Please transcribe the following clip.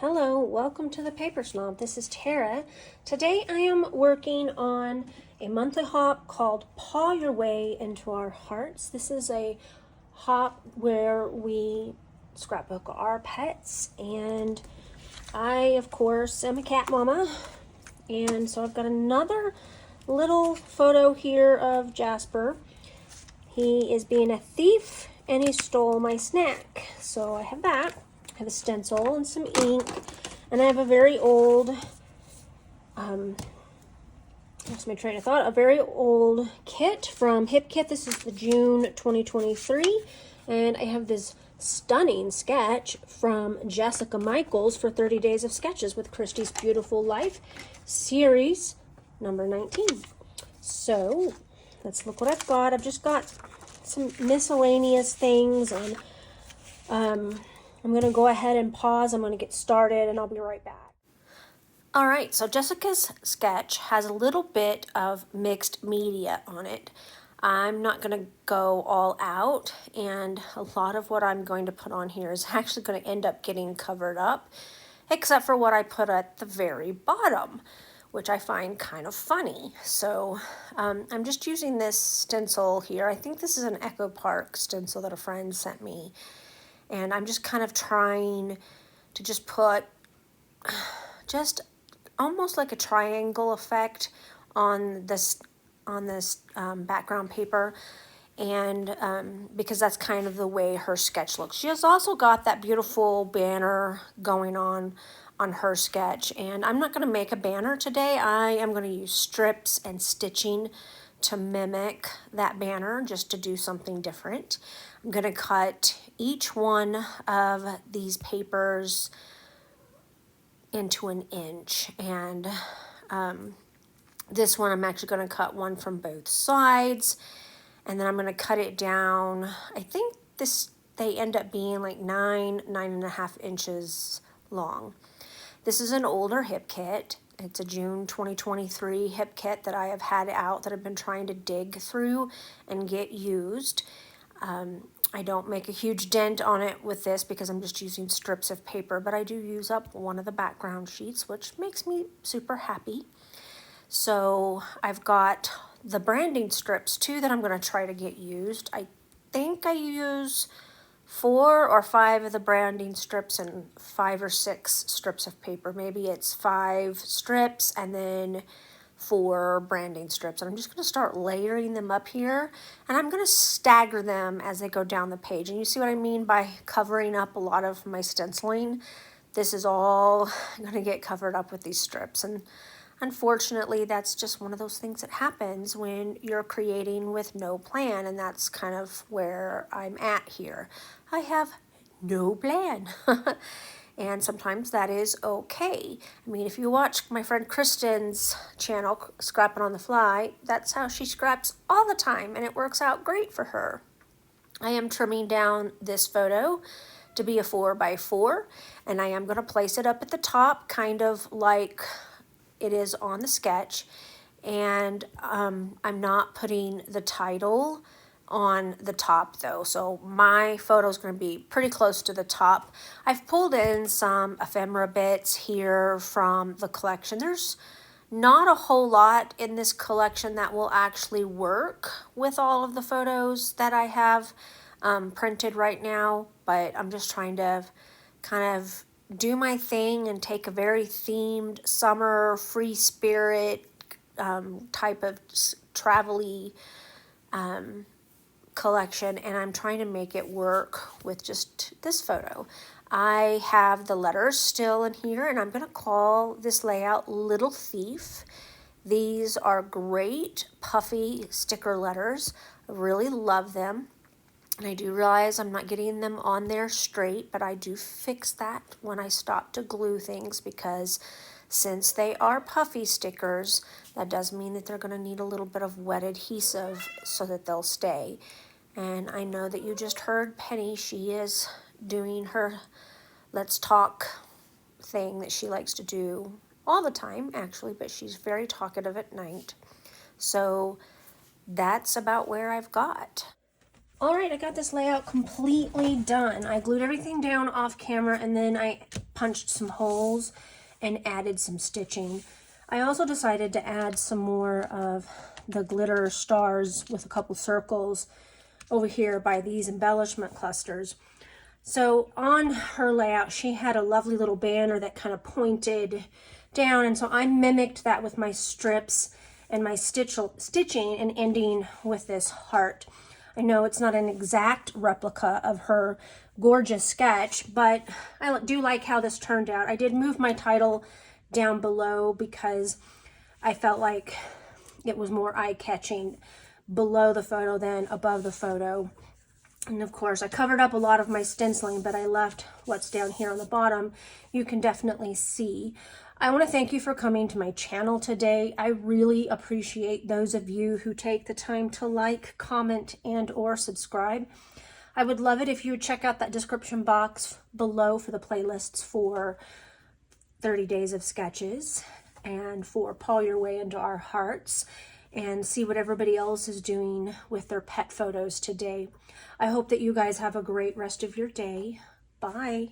Hello, welcome to the Paper Snob. This is Tara. Today I am working on a monthly hop called Paw Your Way into Our Hearts. This is a hop where we scrapbook our pets, and I, of course, am a cat mama. And so I've got another little photo here of Jasper. He is being a thief and he stole my snack. So I have that. I have a stencil and some ink, and I have a very old, lost my train of thought, a very old kit from Hip Kit. This is the June 2023, and I have this stunning sketch from Jessica Michaels for 30 Days of Sketches with Christie's Beautiful Life, series number 19. So let's look what I've got. I've just got some miscellaneous things, and I'm going to go ahead and pause. I'm going to get started, and I'll be right back. All right, so Jessica's sketch has a little bit of mixed media on it. I'm not going to go all out, and a lot of what I'm going to put on here is actually going to end up getting covered up, except for what I put at the very bottom, which I find kind of funny. So I'm just using this stencil here. I think this is an Echo Park stencil that a friend sent me. And I'm just kind of trying to just put just almost like a triangle effect on this background paper, and because that's kind of the way her sketch looks. She has also got that beautiful banner going on her sketch, and I'm not going to make a banner today. I am going to use strips and stitching to mimic that banner, just to do something different. I'm going to cut each one of these papers into an inch, and this one I'm actually going to cut one from both sides, and then I'm going to cut it down. I think they end up being like 9.5 inches long. This is an older Hip Kit. It's a June 2023 Hip Kit that I have had out, that I've been trying to dig through and get used. I don't make a huge dent on it with this because I'm just using strips of paper, but I do use up one of the background sheets, which makes me super happy. So I've got the branding strips too that I'm going to try to get used. I think I use 4 or 5 of the branding strips and 5 or 6 strips of paper. Maybe it's 5 strips and then 4 branding strips. And I'm just going to start layering them up here, and I'm going to stagger them as they go down the page. And you see what I mean by covering up a lot of my stenciling? This is all going to get covered up with these strips, and unfortunately that's just one of those things that happens when you're creating with no plan, and that's kind of where I'm at here. I have no plan. And sometimes that is okay. I mean, if you watch my friend Kristen's channel, Scrapping on the Fly, that's how she scraps all the time, and it works out great for her. I am trimming down this photo to be a 4x4, and I am going to place it up at the top, kind of like it is on the sketch. And I'm not putting the title on the top though, so my photo is going to be pretty close to the top. I've pulled in some ephemera bits here from the collection. There's not a whole lot in this collection that will actually work with all of the photos that I have printed right now, but I'm just trying to kind of do my thing and take a very themed summer free spirit type of travel-y collection, and I'm trying to make it work with just this photo. I have the letters still in here, and I'm going to call this layout Little Thief. These are great puffy sticker letters. I really love them, and I do realize I'm not getting them on there straight, but I do fix that when I stop to glue things, because since they are puffy stickers, that does mean that they're going to need a little bit of wet adhesive so that they'll stay. And I know that you just heard Penny. She is doing her Let's Talk thing that she likes to do all the time, actually, but she's very talkative at night. So that's about where I've got. All right, I got this layout completely done. I glued everything down off camera and then I punched some holes and added some stitching. I also decided to add some more of the glitter stars with a couple circles over here by these embellishment clusters. So on her layout, she had a lovely little banner that kind of pointed down, and so I mimicked that with my strips and my stitching and ending with this heart. I know it's not an exact replica of her gorgeous sketch, but I do like how this turned out. I did move my title down below because I felt like it was more eye-catching below the photo than above the photo. And of course, I covered up a lot of my stenciling, but I left what's down here on the bottom. You can definitely see. I want to thank you for coming to my channel today. I really appreciate those of you who take the time to like, comment, and or subscribe. I would love it if you would check out that description box below for the playlists for 30 Days of Sketches and for Paw Your Way into Our Hearts, and see what everybody else is doing with their pet photos today. I hope that you guys have a great rest of your day. Bye.